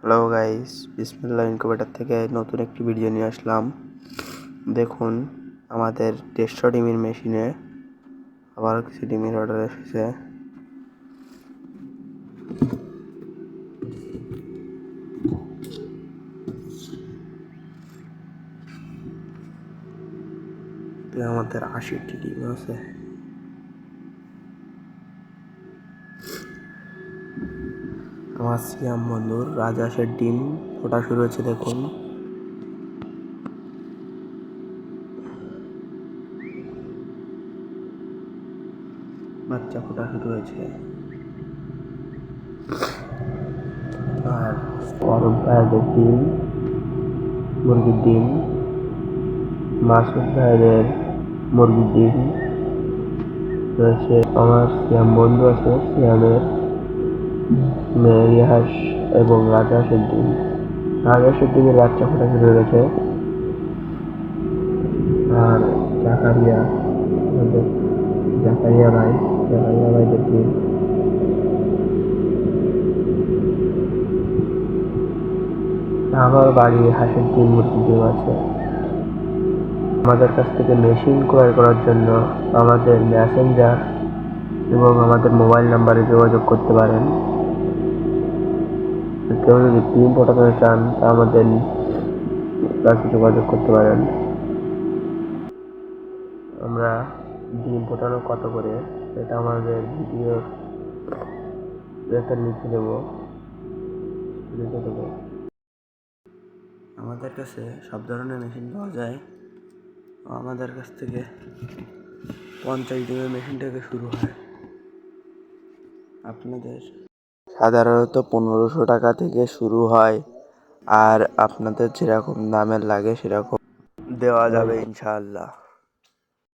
Hello guys, বিসমিল্লাহ incubator থেকে নতুন একটি ভিডিও নিয়ে আসলাম। দেখুন, আমাদের 150 ডিমের মেশিনে আবারও কিছু ডিমের অর্ডার এসেছে। আমাদের 80টি ডিম আছে। আমার সিয়াম বন্ধুর রাজহাঁসের ডিম ফোটা শুরু হয়েছে। দেখুন, বাচ্চা ফোটা শুরু হয়েছে। আর অরূপ ভাইদের ডিম, মুরগির ডিম, মাসুদ ভাইদের মুরগির ডিম রয়েছে। আমার সিয়াম বন্ধু আছে, সিয়ামের মেরি হাঁস এবং রাজহাঁসের ডিম। রাজহাঁসের ডিমের বাচ্চা ফোটা শুরু হয়ে গেছে। আর জাকারিয়া ভাইদের ডিম। আমার বাড়ি হাঁসের ডিম, মুরগির ডিম আছে। আমাদের কাছ থেকে মেশিন ক্রয় করার জন্য আমাদের মেসেঞ্জার এবং আমাদের মোবাইল নাম্বারে যোগাযোগ করতে পারেন। কেউ যদি ডিম পাঠাতে চান তা আমাদের কাছে যোগাযোগ করতে পারেন। আমরা ডিম ফোটানো কত করে সেটা আমাদের ভিডিওর নিচে দেবো। আমাদের কাছে সব ধরনের মেশিন পাওয়া যায়। আমাদের কাছ থেকে 50 ডিমের মেশিন থেকে শুরু হয়। আপনাদের সাধারণত 1500 টাকা থেকে শুরু হয়, আর আপনাদের যেরকম দামের লাগে সেরকম দেওয়া যাবে ইনশাআল্লাহ।